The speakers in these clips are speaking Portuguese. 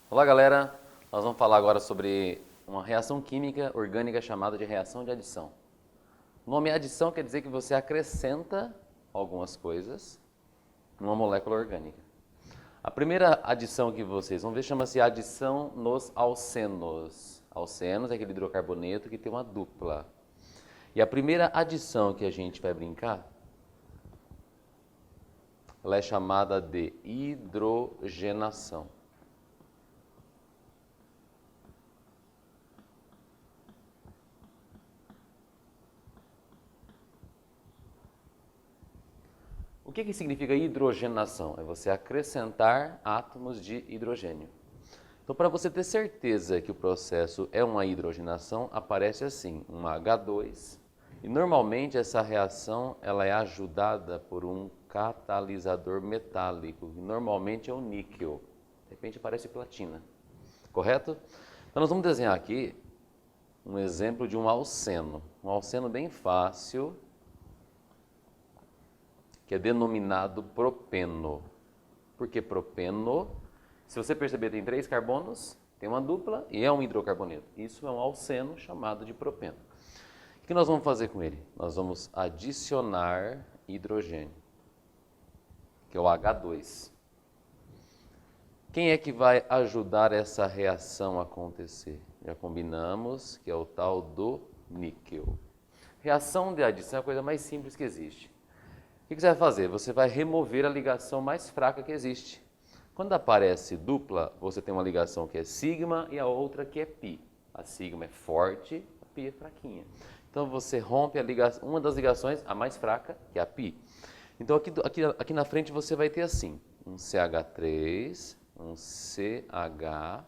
Olá galera, nós vamos falar agora sobre uma reação química orgânica chamada de reação de adição. O nome adição quer dizer que você acrescenta algumas coisas numa molécula orgânica. A primeira adição que vocês vão ver chama-se adição nos alcenos. Alcenos é aquele hidrocarboneto que tem uma dupla. E a primeira adição que a gente vai brincar, ela é chamada de hidrogenação. O que significa hidrogenação? É você acrescentar átomos de hidrogênio. Então, para você ter certeza que o processo é uma hidrogenação, aparece assim, um H2, e normalmente essa reação ela é ajudada por um catalisador metálico, que normalmente é o níquel. De repente aparece platina, correto? Então, nós vamos desenhar aqui um exemplo de um alceno bem fácil, que é denominado propeno. Por que propeno? Se você perceber, tem 3 carbonos, tem uma dupla e é um hidrocarboneto. Isso é um alceno chamado de propeno. O que nós vamos fazer com ele? Nós vamos adicionar hidrogênio, que é o H2. Quem é que vai ajudar essa reação a acontecer? Já combinamos que é o tal do níquel. Reação de adição é a coisa mais simples que existe. O que você vai fazer? Você vai remover a ligação mais fraca que existe. Quando aparece dupla, você tem uma ligação que é sigma e a outra que é pi. A sigma é forte, a pi é fraquinha. Então você rompe uma das ligações, a mais fraca, que é a pi. Então aqui na frente você vai ter assim, um CH3, um CH.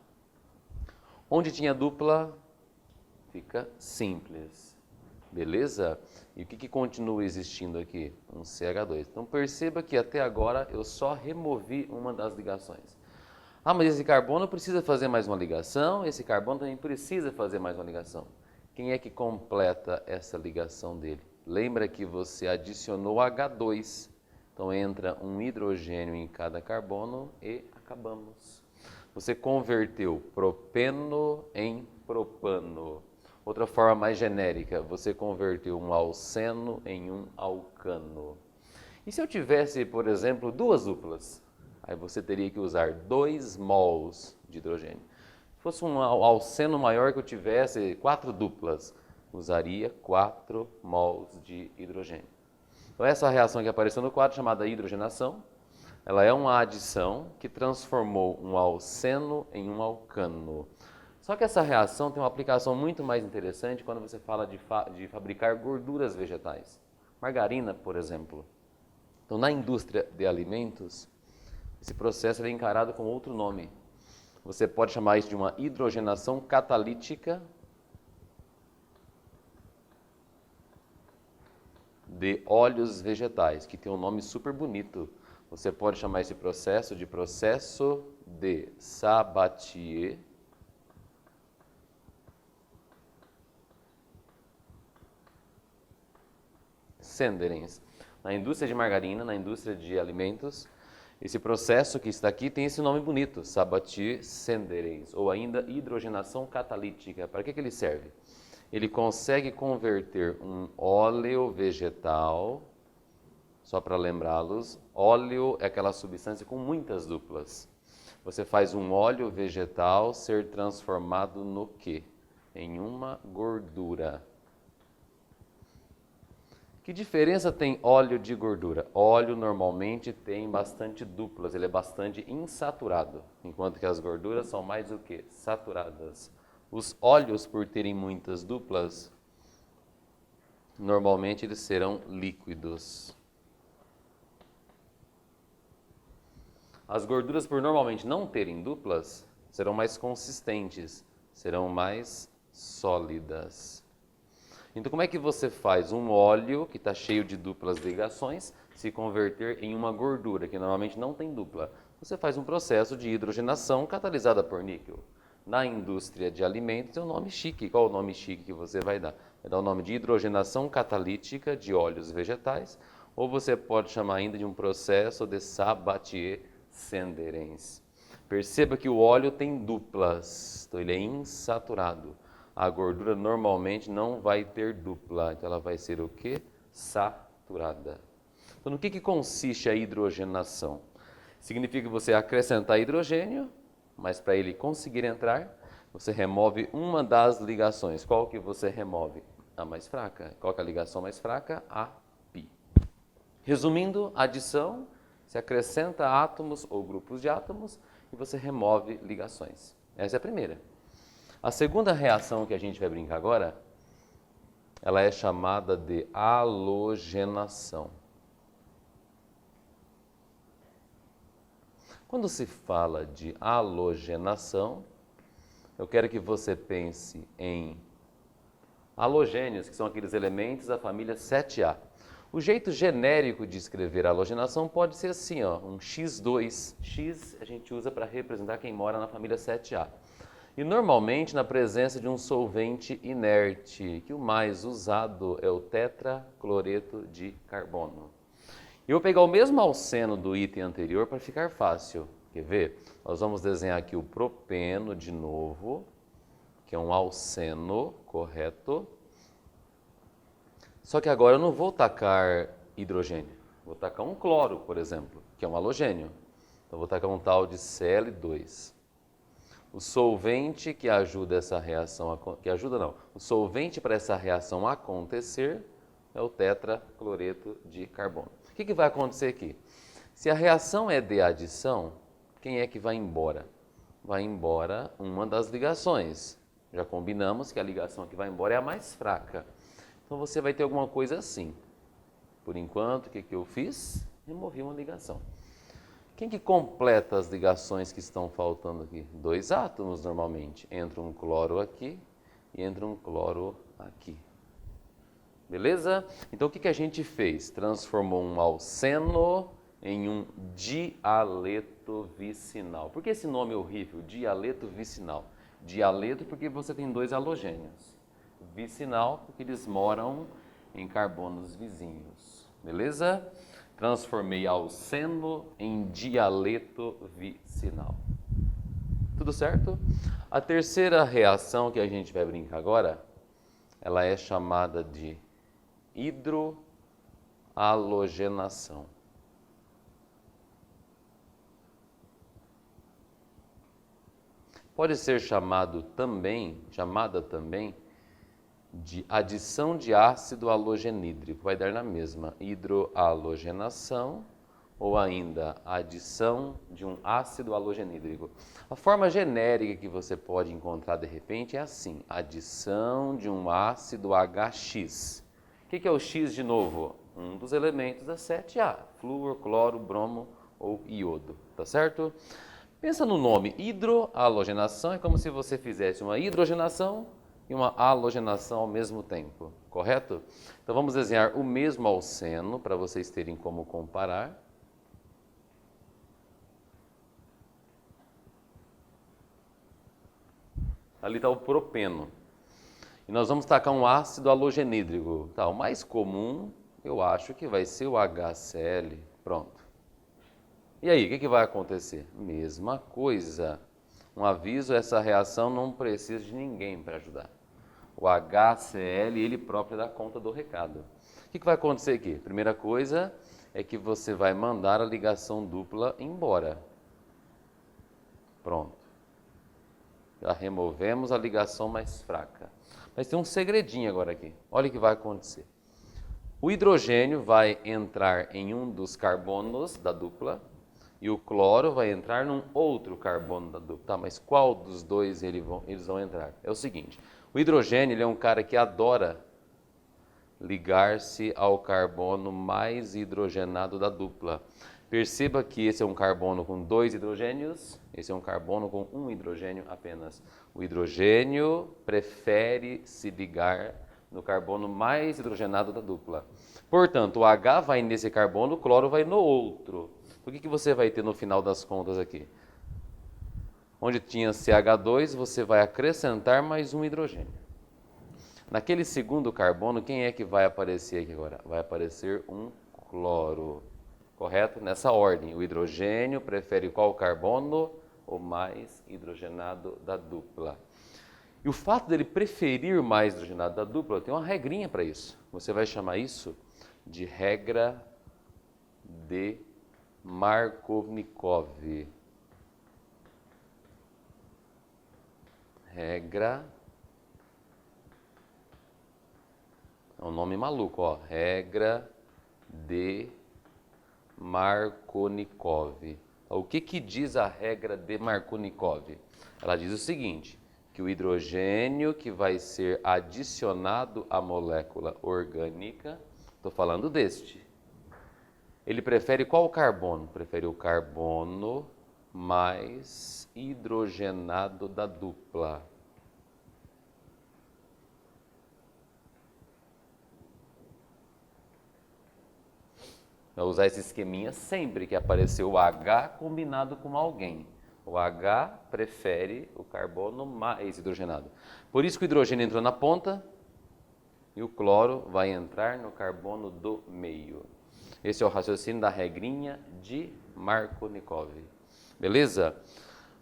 Onde tinha dupla, fica simples. Beleza? E o que continua existindo aqui? Um CH2. Então perceba que até agora eu só removi uma das ligações. Ah, mas esse carbono precisa fazer mais uma ligação, esse carbono também precisa fazer mais uma ligação. Quem é que completa essa ligação dele? Lembra que você adicionou H2. Então entra um hidrogênio em cada carbono e acabamos. Você converteu propeno em propano. Outra forma mais genérica, você converteu um alceno em um alcano. E se eu tivesse, por exemplo, 2 duplas? Aí você teria que usar 2 mols de hidrogênio. Se fosse um alceno maior que eu tivesse 4 duplas, usaria 4 mols de hidrogênio. Então essa reação que apareceu no quadro, chamada hidrogenação, ela é uma adição que transformou um alceno em um alcano. Só que essa reação tem uma aplicação muito mais interessante quando você fala de fabricar gorduras vegetais. Margarina, por exemplo. Então, na indústria de alimentos, esse processo é encarado com outro nome. Você pode chamar isso de uma hidrogenação catalítica de óleos vegetais, que tem um nome super bonito. Você pode chamar esse processo de processo de Sabatier Senderens. Na indústria de margarina, na indústria de alimentos, esse processo que está aqui tem esse nome bonito, Sabatier Senderens, ou ainda hidrogenação catalítica. Para que ele serve? Ele consegue converter um óleo vegetal, só para lembrá-los, óleo é aquela substância com muitas duplas. Você faz um óleo vegetal ser transformado no quê? Em uma gordura. Que diferença tem óleo de gordura? Óleo normalmente tem bastante duplas, ele é bastante insaturado, enquanto que as gorduras são mais o quê? Saturadas. Os óleos, por terem muitas duplas, normalmente eles serão líquidos. As gorduras, por normalmente não terem duplas, serão mais consistentes, serão mais sólidas. Então, como é que você faz um óleo que está cheio de duplas ligações se converter em uma gordura que normalmente não tem dupla? Você faz um processo de hidrogenação catalisada por níquel. Na indústria de alimentos é um nome chique. Qual o nome chique que você vai dar? Vai dar o nome de hidrogenação catalítica de óleos vegetais, ou você pode chamar ainda de um processo de Sabatier-Senderens. Perceba que o óleo tem duplas, então ele é insaturado. A gordura normalmente não vai ter dupla, então ela vai ser o quê? Saturada. Então no que consiste a hidrogenação? Significa que você acrescentar hidrogênio, mas para ele conseguir entrar, você remove uma das ligações. Qual que você remove? A mais fraca. Qual que é a ligação mais fraca? A π. Resumindo, adição, se acrescenta átomos ou grupos de átomos e você remove ligações. Essa é a primeira. A segunda reação que a gente vai brincar agora, ela é chamada de halogenação. Quando se fala de halogenação, eu quero que você pense em halogênios, que são aqueles elementos da família 7A. O jeito genérico de escrever a halogenação pode ser assim, ó, um X2. X a gente usa para representar quem mora na família 7A. E normalmente na presença de um solvente inerte, que o mais usado é o tetracloreto de carbono. Eu vou pegar o mesmo alceno do item anterior para ficar fácil. Quer ver? Nós vamos desenhar aqui o propeno de novo, que é um alceno, correto? Só que agora eu não vou tacar hidrogênio. Vou tacar um cloro, por exemplo, que é um halogênio. Então vou tacar um tal de Cl2. O solvente que ajuda essa reação, o solvente para essa reação acontecer é o tetracloreto de carbono. O que vai acontecer aqui? Se a reação é de adição, quem é que vai embora? Vai embora uma das ligações. Já combinamos que a ligação que vai embora é a mais fraca. Então você vai ter alguma coisa assim. Por enquanto, o que eu fiz? Removi uma ligação. Quem que completa as ligações que estão faltando aqui? 2 átomos normalmente. Entra um cloro aqui e entra um cloro aqui. Beleza? Então o que a gente fez? Transformou um alceno em um dialeto vicinal. Por que esse nome horrível? Dialeto vicinal. Dialeto porque você tem 2 halogênios. Vicinal porque eles moram em carbonos vizinhos. Beleza? Transformei alceno em dialeto vicinal. Tudo certo? A terceira reação que a gente vai brincar agora, ela é chamada de hidrohalogenação. Pode ser chamada também de adição de ácido halogenídrico. Vai dar na mesma, hidrohalogenação ou ainda adição de um ácido halogenídrico. A forma genérica que você pode encontrar de repente é assim, adição de um ácido HX. O que é o X de novo? Um dos elementos da 7A, flúor, cloro, bromo ou iodo, tá certo? Pensa no nome, hidrohalogenação é como se você fizesse uma hidrogenação e uma halogenação ao mesmo tempo, correto? Então vamos desenhar o mesmo alceno para vocês terem como comparar. Ali está o propeno. E nós vamos tacar um ácido halogenídrico. Tá, o mais comum, eu acho que vai ser o HCl. Pronto. E aí, o que vai acontecer? Mesma coisa. Um aviso, essa reação não precisa de ninguém para ajudar. O HCl, ele próprio dá conta do recado. O que vai acontecer aqui? Primeira coisa é que você vai mandar a ligação dupla embora. Pronto. Já removemos a ligação mais fraca. Mas tem um segredinho agora aqui. Olha o que vai acontecer. O hidrogênio vai entrar em um dos carbonos da dupla e o cloro vai entrar num outro carbono da dupla. Tá, mas qual dos dois eles vão entrar? É o seguinte, o hidrogênio ele é um cara que adora ligar-se ao carbono mais hidrogenado da dupla. Perceba que esse é um carbono com 2 hidrogênios, esse é um carbono com 1 hidrogênio apenas. O hidrogênio prefere se ligar no carbono mais hidrogenado da dupla. Portanto, o H vai nesse carbono, o cloro vai no outro. O que você vai ter no final das contas aqui? Onde tinha CH2, você vai acrescentar mais um hidrogênio. Naquele segundo carbono, quem é que vai aparecer aqui agora? Vai aparecer um cloro, correto? Nessa ordem, o hidrogênio prefere qual carbono? O mais hidrogenado da dupla. E o fato dele preferir mais hidrogenado da dupla, tem uma regrinha para isso. Você vai chamar isso de regra de Markovnikov. Regra. É um nome maluco, ó. Regra de Markovnikov. O que diz a regra de Markovnikov? Ela diz o seguinte, que o hidrogênio que vai ser adicionado à molécula orgânica, estou falando deste, ele prefere qual carbono? Prefere o carbono mais hidrogenado da dupla. Vai usar esse esqueminha sempre que aparecer o H combinado com alguém. O H prefere o carbono mais hidrogenado. Por isso que o hidrogênio entrou na ponta e o cloro vai entrar no carbono do meio. Esse é o raciocínio da regrinha de Markovnikov. Beleza?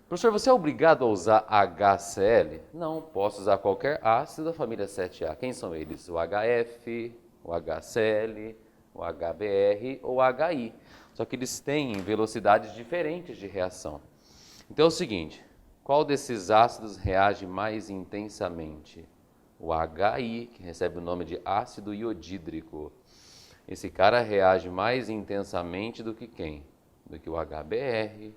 Professor, você é obrigado a usar HCl? Não, posso usar qualquer ácido da família 7A. Quem são eles? O HF, o HCl, o HBr ou HI. Só que eles têm velocidades diferentes de reação. Então é o seguinte, qual desses ácidos reage mais intensamente? O HI, que recebe o nome de ácido iodídrico. Esse cara reage mais intensamente do que quem? Do que o HBr.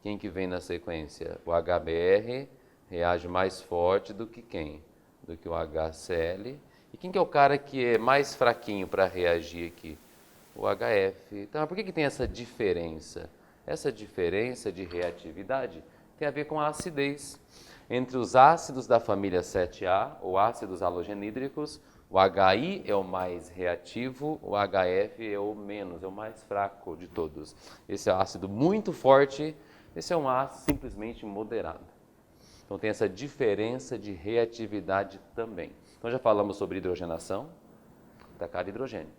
Quem que vem na sequência? O HBr reage mais forte do que quem? Do que o HCl. E quem que é o cara que é mais fraquinho para reagir aqui? O HF. Então, por que tem essa diferença? Essa diferença de reatividade tem a ver com a acidez. Entre os ácidos da família 7A, ou ácidos halogenídricos, o HI é o mais reativo, o HF é o menos, é o mais fraco de todos. Esse é um ácido muito forte, esse é um ácido simplesmente moderado. Então tem essa diferença de reatividade também. Então já falamos sobre hidrogenação, tacar hidrogênio.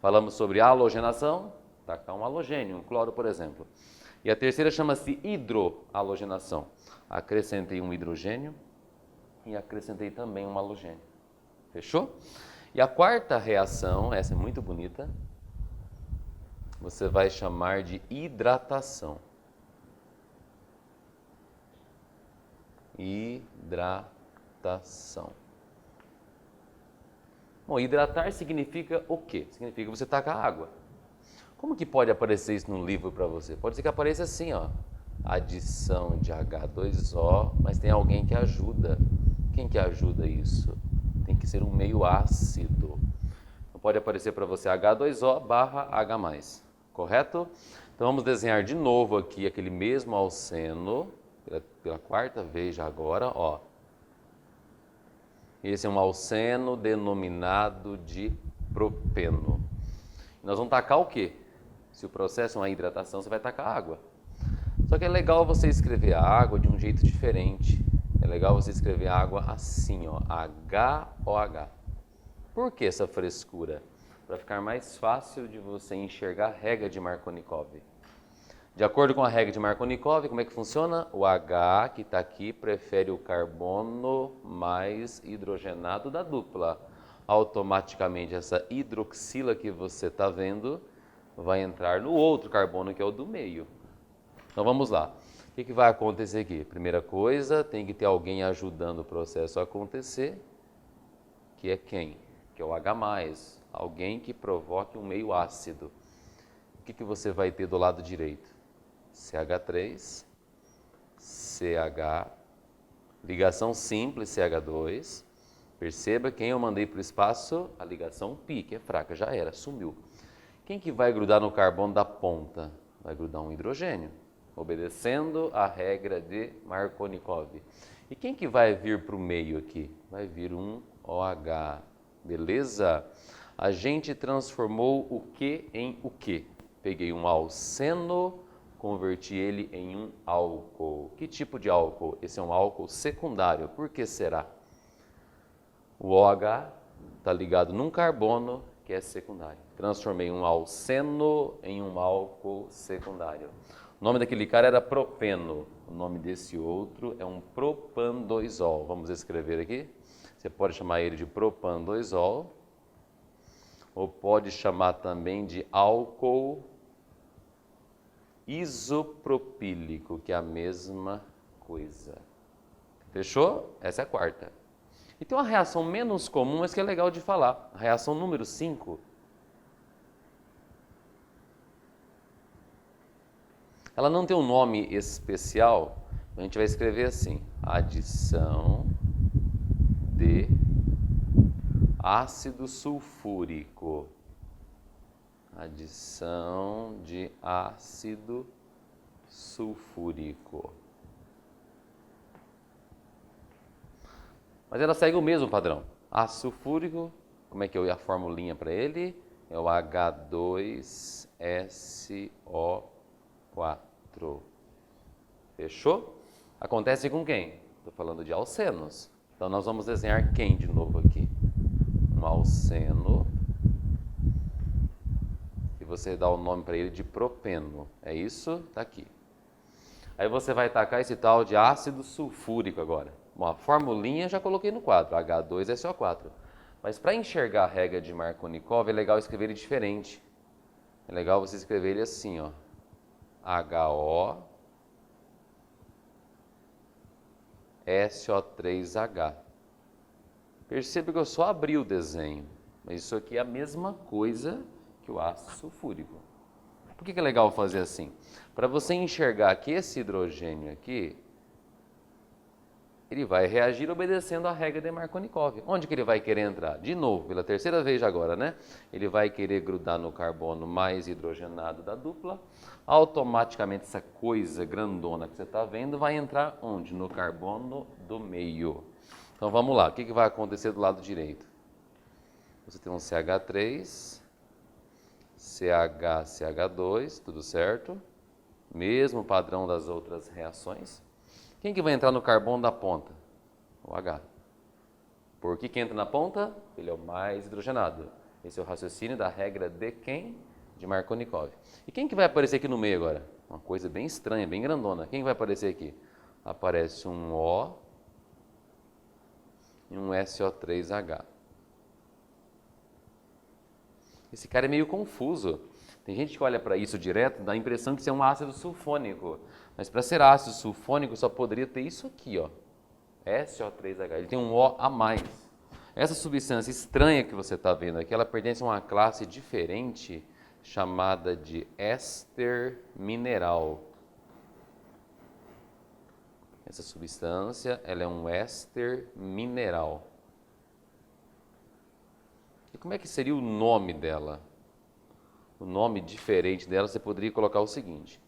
Falamos sobre halogenação, tacar um halogênio, um cloro, por exemplo. E a terceira chama-se hidrohalogenação. Acrescentei um hidrogênio e acrescentei também um halogênio. Fechou? E a quarta reação, essa é muito bonita, você vai chamar de hidratação. Hidratação. Bom, hidratar significa o quê? Significa você tacar água. Como que pode aparecer isso num livro para você? Pode ser que apareça assim, ó, adição de H2O, mas tem alguém que ajuda. Quem que ajuda isso? Tem que ser um meio ácido. Então pode aparecer para você H2O barra H+, correto? Então vamos desenhar de novo aqui aquele mesmo alceno, pela quarta vez já agora, ó. Esse é um alceno denominado de propeno. Nós vamos tacar o quê? Se o processo é uma hidratação, você vai tacar água. Só que é legal você escrever a água de um jeito diferente. É legal você escrever a água assim, ó, HOH. Por que essa frescura? Para ficar mais fácil de você enxergar a regra de Markovnikov. De acordo com a regra de Markovnikov, como é que funciona? O H, que está aqui, prefere o carbono mais hidrogenado da dupla. Automaticamente, essa hidroxila que você está vendo vai entrar no outro carbono, que é o do meio. Então, vamos lá. O que vai acontecer aqui? Primeira coisa, tem que ter alguém ajudando o processo a acontecer, que é quem? Que é o H+, alguém que provoque um meio ácido. O que você vai ter do lado direito? CH3, CH, ligação simples CH2. Perceba quem eu mandei para o espaço, a ligação π, que é fraca, já era, sumiu. Quem que vai grudar no carbono da ponta? Vai grudar um hidrogênio, obedecendo a regra de Markovnikov. E quem que vai vir para o meio aqui? Vai vir um OH, beleza? A gente transformou o que em o que? Peguei um alceno converti ele em um álcool. Que tipo de álcool? Esse é um álcool secundário. Por que será? O OH está ligado num carbono que é secundário. Transformei um alceno em um álcool secundário. O nome daquele cara era propeno. O nome desse outro é um propan-2-ol. Vamos escrever aqui. Você pode chamar ele de propan-2-ol. Ou pode chamar também de álcool isopropílico, que é a mesma coisa. Fechou? Essa é a quarta. E tem uma reação menos comum, mas que é legal de falar. A reação número 5. Ela não tem um nome especial, a gente vai escrever assim: adição de ácido sulfúrico. Adição de ácido sulfúrico. Mas ela segue o mesmo padrão. Ácido sulfúrico, como é que é a formulinha para ele? É o H2SO4. Fechou? Acontece com quem? Estou falando de alcenos. Então nós vamos desenhar quem de novo aqui? Um alceno. E você dá o nome para ele de propeno. É isso? Está aqui. Aí você vai tacar esse tal de ácido sulfúrico agora. Bom, a formulinha já coloquei no quadro, H2SO4. Mas para enxergar a regra de Markovnikov é legal escrever ele diferente. É legal você escrever ele assim, ó. HO SO3H. Perceba que eu só abri o desenho, mas isso aqui é a mesma coisa que o ácido sulfúrico. Por que é legal fazer assim? Para você enxergar que esse hidrogênio aqui, ele vai reagir obedecendo a regra de Markovnikov. Onde que ele vai querer entrar? De novo, pela terceira vez agora, né? Ele vai querer grudar no carbono mais hidrogenado da dupla. Automaticamente essa coisa grandona que você está vendo vai entrar onde? No carbono do meio. Então vamos lá, o que vai acontecer do lado direito? Você tem um CH3, CH2, tudo certo? Mesmo padrão das outras reações. Quem que vai entrar no carbono da ponta? O H. Por que entra na ponta? Ele é o mais hidrogenado. Esse é o raciocínio da regra de quem? De Markovnikov. E quem que vai aparecer aqui no meio agora? Uma coisa bem estranha, bem grandona. Quem vai aparecer aqui? Aparece um O e um SO3H. Esse cara é meio confuso. Tem gente que olha para isso direto, dá a impressão que isso é um ácido sulfônico. Mas para ser ácido sulfônico só poderia ter isso aqui, ó. SO3H. Ele tem um O a mais. Essa substância estranha que você está vendo aqui, ela pertence a uma classe diferente chamada de éster mineral. Essa substância, ela é um éster mineral. E como é que seria o nome dela? O nome diferente dela, você poderia colocar o seguinte: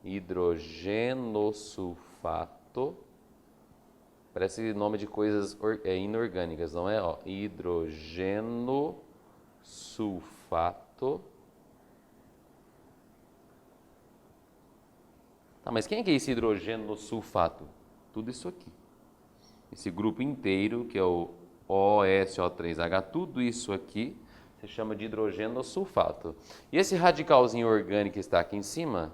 hidrogenosulfato. Parece nome de coisas inorgânicas, não é? Ó, hidrogenosulfato. Tá, mas quem é esse hidrogenosulfato? Tudo isso aqui. Esse grupo inteiro, que é o OSO3H, tudo isso aqui se chama de hidrogenosulfato. E esse radicalzinho orgânico que está aqui em cima,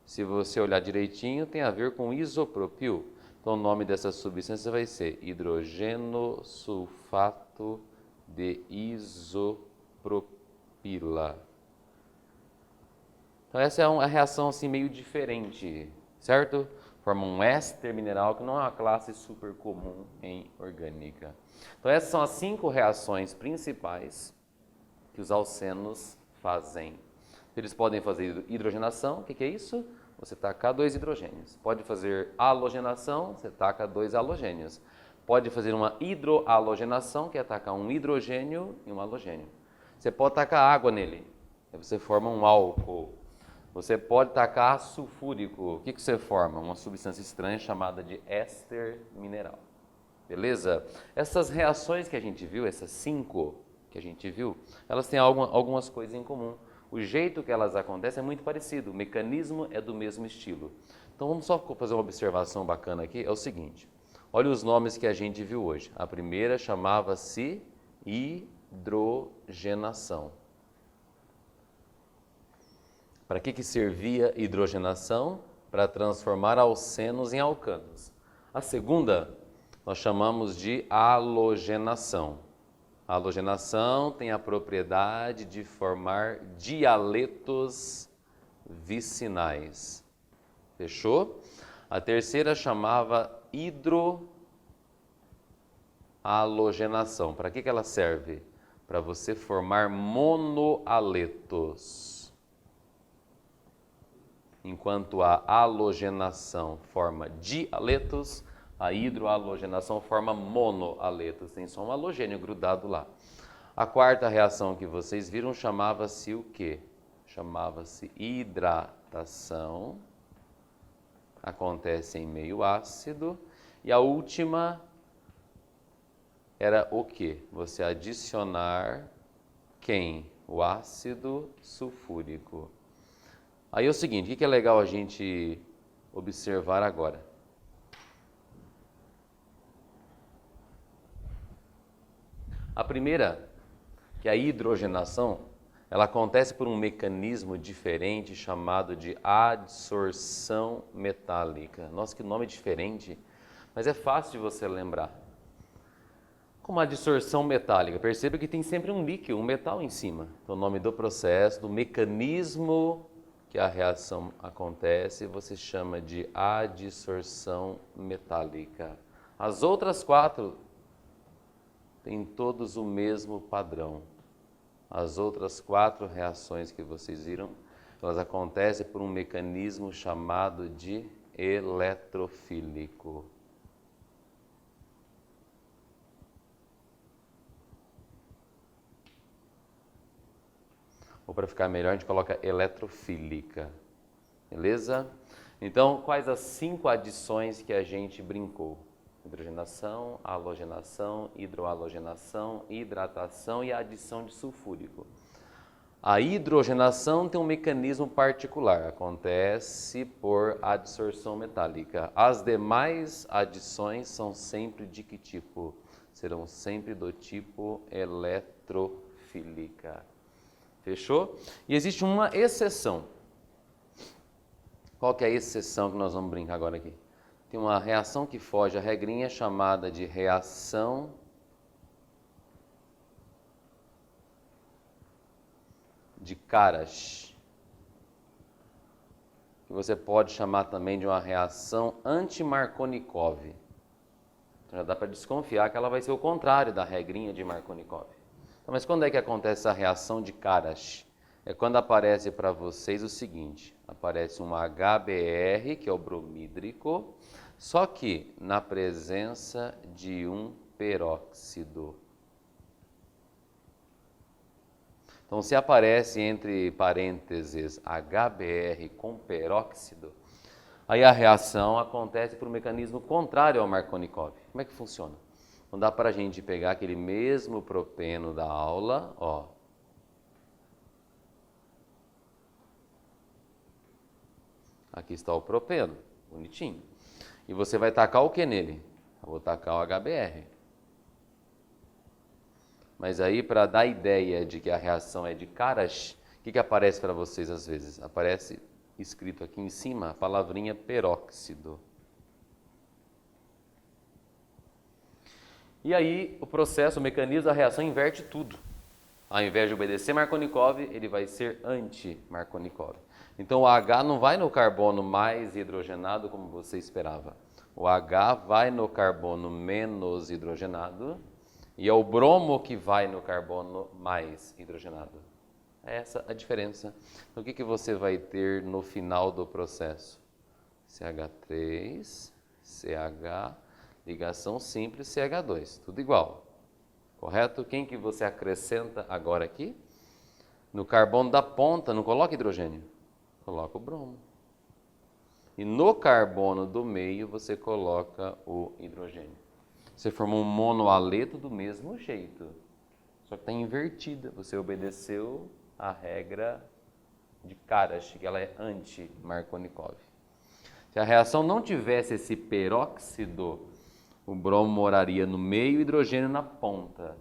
se você olhar direitinho, tem a ver com isopropil. Então o nome dessa substância vai ser hidrogenosulfato de isopropila. Então essa é uma reação assim meio diferente, certo? Forma um éster mineral que não é uma classe super comum em orgânica. Então essas são as 5 reações principais que os alcenos fazem. Eles podem fazer hidrogenação, o que é isso? Você taca 2 hidrogênios. Pode fazer halogenação, você taca 2 halogênios. Pode fazer uma hidrohalogenação, que é tacar um hidrogênio e um halogênio. Você pode tacar água nele, aí você forma um álcool. Você pode tacar ácido sulfúrico. O que você forma? Uma substância estranha chamada de éster mineral. Beleza? Essas reações que a gente viu, essas 5 que a gente viu, elas têm algumas coisas em comum. O jeito que elas acontecem é muito parecido, o mecanismo é do mesmo estilo. Então vamos só fazer uma observação bacana aqui, é o seguinte. Olha os nomes que a gente viu hoje. A primeira chamava-se hidrogenação. Para que servia hidrogenação? Para transformar alcenos em alcanos. A segunda nós chamamos de halogenação. A halogenação tem a propriedade de formar dialetos vicinais. Fechou? A terceira chamava hidrohalogenação. Para que ela serve? Para você formar monoaletos. Enquanto a halogenação forma dialetos, a hidrohalogenação forma monoaletos. Tem só um halogênio grudado lá. A quarta reação que vocês viram chamava-se o quê? Chamava-se hidratação. Acontece em meio ácido. E a última era o quê? Você adicionar quem? O ácido sulfúrico. Aí é o seguinte, o que é legal a gente observar agora? A primeira, que é a hidrogenação, ela acontece por um mecanismo diferente chamado de adsorção metálica. Nossa, que nome diferente, mas é fácil de você lembrar. Como a adsorção metálica, perceba que tem sempre um líquido, um metal em cima. Então, o nome do processo, do mecanismo que a reação acontece, você chama de adsorção metálica. As outras quatro têm todos o mesmo padrão. As outras quatro reações que vocês viram, elas acontecem por um mecanismo chamado de eletrofílico. Ou para ficar melhor, a gente coloca eletrofílica. Beleza? Então, quais as 5 adições que a gente brincou? Hidrogenação, halogenação, hidrohalogenação, hidratação e a adição de sulfúrico. A hidrogenação tem um mecanismo particular, acontece por adsorção metálica. As demais adições são sempre de que tipo? Serão sempre do tipo eletrofílica. Fechou? E existe uma exceção. Qual que é a exceção que nós vamos brincar agora aqui? Tem uma reação que foge à regrinha chamada de reação de Karash. Que você pode chamar também de uma reação anti-Markovnikov. Então já dá para desconfiar que ela vai ser o contrário da regrinha de Markovnikov. Mas quando é que acontece a reação de Karash? É quando aparece para vocês o seguinte, aparece um HBr, que é o bromídrico, só que na presença de um peróxido. Então, se aparece entre parênteses HBr com peróxido, aí a reação acontece por um mecanismo contrário ao Markovnikov. Como é que funciona? Não dá para a gente pegar aquele mesmo propeno da aula, ó. Aqui está o propeno, bonitinho. E você vai tacar o que nele? Eu vou tacar o HBr. Mas aí, para dar a ideia de que a reação é de Karash, o que aparece para vocês às vezes? Aparece escrito aqui em cima a palavrinha peróxido. E aí, o processo, o mecanismo da reação inverte tudo. Ao invés de obedecer Markovnikov, ele vai ser anti-Markovnikov. Então, o H não vai no carbono mais hidrogenado como você esperava. O H vai no carbono menos hidrogenado e é o bromo que vai no carbono mais hidrogenado. É essa a diferença. Então, o que você vai ter no final do processo? CH3, CH, ligação simples, CH2, tudo igual. Correto? Quem que você acrescenta agora aqui? No carbono da ponta, não coloca hidrogênio, coloca o bromo. E no carbono do meio, você coloca o hidrogênio. Você formou um monoaleto do mesmo jeito, só que está invertida. Você obedeceu a regra de Karash, que ela é anti-Markovnikov. Se a reação não tivesse esse peróxido, o bromo moraria no meio e o hidrogênio na ponta.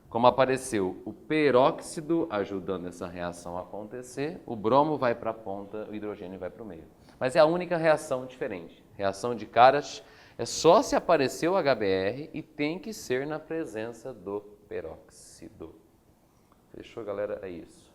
Como apareceu o peróxido ajudando essa reação a acontecer, o bromo vai para a ponta, o hidrogênio vai para o meio. Mas é a única reação diferente. Reação de Karash é só se aparecer o HBr e tem que ser na presença do peróxido. Fechou, galera? É isso.